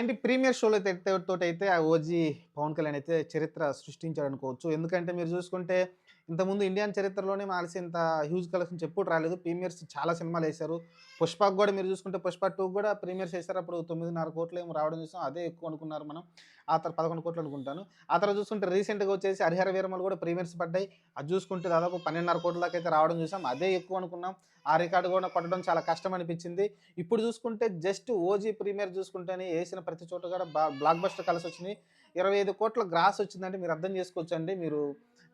అంటే ప్రీమియర్ షోలో తోటైతే ఆ 'ఓజీ' పవన్ కళ్యాణ్ అయితే చరిత్ర సృష్టించాడనుకోవచ్చు. ఎందుకంటే మీరు చూసుకుంటే ఇంతకుముందు ఇండియన్ చరిత్రలోనే 'మహర్షి' ఇంత హ్యూజ్ కలెక్షన్స్ ఎప్పుడు రాలేదు. ప్రీమియర్స్ చాలా సినిమాలేశారు. 'పుష్పకి' గూడా మీరు చూసుకుంటే 'పుష్ప 2' గూడా ప్రీమియర్స్ ఏసారు. అప్పుడు 9.5 ఏమో రావడం చూసాం. అదే ఎక్కువ అనుకున్నారు మనం. ఆ తర్వాత 11 కోట్లు అనుకుంటాను. ఆ తర్వాత చూసుకుంటే రీసెంట్‌గా వచ్చేసి 'హరిహర వీరమలు' గూడా ప్రీమియర్స్ పడ్డాయి. అది చూసుకుంటే దాదాపు 12.5 కోట్ల దాకా అయితే రావడం చూసాం. అదే ఎక్కువ అనుకున్నాం. ఆ రికార్డ్ గూడా కొట్టడం చాలా కష్టం అనిపించింది. ఇప్పుడు చూసుకుంటే జస్ట్ 'ఓజీ' ప్రీమియర్ చూసుకుంటేనే ఏసిన ప్రతి చోట కూడా బ్లాక్ బస్టర్ కలెక్సొచ్చినియి. 25,00,00,000 గ్రాస్ వచ్చిందంటే మీరు అర్థం చేసుకోవచ్చండి. మీరు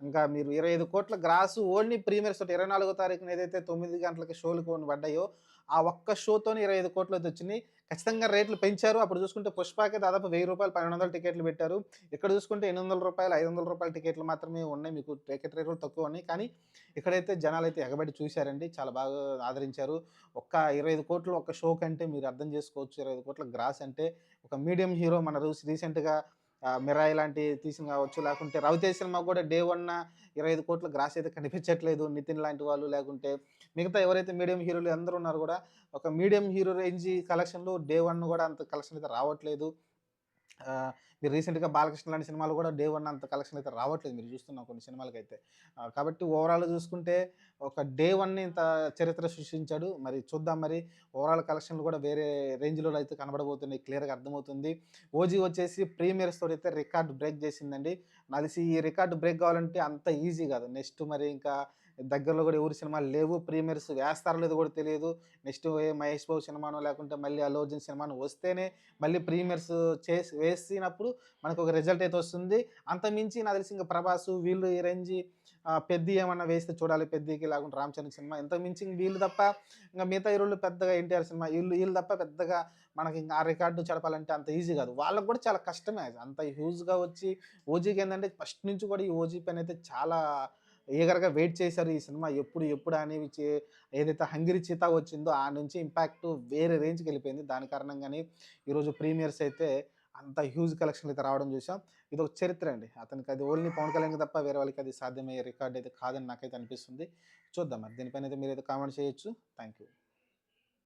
25,00,00,000 గ్రాసు ఓన్లీ ప్రీమియర్స్ తోటి 24వ తారీఖున ఏదైతే 9 గంటలకి షోలు కొన్ని పడ్డాయో, ఆ ఒక్క షోతోనే 25,00,00,000 అయితే వచ్చినియి. ఖచ్చితంగా రేట్లు పెంచారు. అప్పుడు చూసుకుంటే 'పుష్ప'కే దాదాపు రూ. 1000 1,200 టికెట్లు పెట్టారు. ఇక్కడ చూసుకుంటే రూ. 800 రూ. 500 టికెట్లు మాత్రమే ఉన్నాయి. మీకు టికెట్ రేట్లు తక్కువ ఉన్నాయి. కానీ ఇక్కడైతే జనాలైతే ఎగబడి చూసారండి. చాలా బాగా ఆదరించారు. ఒక్క 25,00,00,000 ఒక్క షో కంటే మీరు అర్థం చేసుకోవచ్చు. 25,00,00,000 గ్రాస్ అంటే ఒక మీడియం హీరో మన రీసెంట్‌గా 'మిరాయి' లాంటివి తీసింది కావచ్చు. లేకుంటే 'రవితేజ' సినిమా కూడా డే వన్ 25,00,00,000 గ్రాస్ అయితే కనిపించట్లేదు. 'నితిన్' లాంటి వాళ్ళు లేకుంటే మిగతా ఎవరైతే మీడియం హీరోలు అందరూ ఉన్నారో కూడా ఒక మీడియం హీరో రేంజ్ కలెక్షన్‌లో డే వన్ కూడా అంత కలెక్షన్ అయితే రావట్లేదు. మీరు రీసెంట్‌గా 'బాలకృష్ణ' లాంటి సినిమాలు కూడా డే వన్ అంత కలెక్షన్ అయితే రావట్లేదు. మీరు చూస్తున్న కొన్ని సినిమాలకైతే. కాబట్టి ఓవరాల్‌గా చూసుకుంటే ఒక డే వన్ ఇంత చరిత్ర సృష్టించాడు. మరి చూద్దాం మరి ఓవరాల్ కలెక్షన్‌లు కూడా వేరే రేంజ్‌లో అయితే కనబడబోతున్నాయి. క్లియర్‌గా అర్థమవుతుంది. 'ఓజీ' వచ్చేసి ప్రీమియర్స్ తోటైతే రికార్డ్ బ్రేక్ చేసిందండి. నాకు తెలిసి ఈ రికార్డ్ బ్రేక్ కావాలంటే అంత ఈజీ కాదు. నెక్స్ట్ మరి ఇంకా దగ్గరలో కూడా ఎవరి సినిమాలు లేవు. ప్రీమియర్స్ వేస్తారో లేదో కూడా తెలియదు. నెక్స్ట్ 'మహేష్ బాబు' సినిమానో లేకుంటే మళ్ళీ 'అల్లు అర్జున్' సినిమానో వస్తేనే మళ్ళీ ప్రీమియర్స్ వేసినప్పుడు మనకొక రిజల్ట్ అయితే వస్తుంది. అంతకుమించి నాకు తెలిసి ఇంక 'ప్రభాసు' వీళ్ళు ఈ రేంజి 'పెద్ది' ఏమన్నా వేస్తే చూడాలి. 'పెద్దికి' లేకుంటే 'రామ్ చరణ్' సినిమా ఇంతకు మించి వీళ్ళు తప్ప ఇంక మిగతా హీరోలు పెద్దగా 'ఎన్టీఆర్' సినిమా ఈళ్ళు తప్ప పెద్దగా మనకింక ఆ రికార్డు చెడపాలంటే అంత ఈజీ కాదు. వాళ్ళకి కూడా చాలా కష్టమే. అంత హ్యూజ్‌గా వచ్చి 'ఓజీకి' ఏందంటే ఫస్ట్ నుంచి కూడా ఈ 'ఓజీ' పైనైతే చాలా ఈగర్‌గా వెయిట్ చేశారు. ఈ సినిమా ఎప్పుడు అని ఏదైతే 'హంగ్రీ చీతా' వచ్చిందో ఆ నుంచి ఇంపాక్ట్ వేరే రేంజ్‌కెళ్ళిపోయింది. దాని కారణంగానే ఈరోజు ప్రీమియర్స్ అయితే అంత హ్యూజ్ కలెక్షన్‌లు అయితే రావడం చూసాం. ఇదొక చరిత్ర అండి. అతనికి అది ఓన్లీ పవన్ కళ్యాణ్‌కి తప్ప వేరే వాళ్ళకి అది సాధ్యమయ్యే రికార్డ్ అయితే కాదని నాకైతే అనిపిస్తుంది. చూద్దాం మరి దీనిపైన అయితే మీరైతే కామెంట్ చేయొచ్చు. Thank you.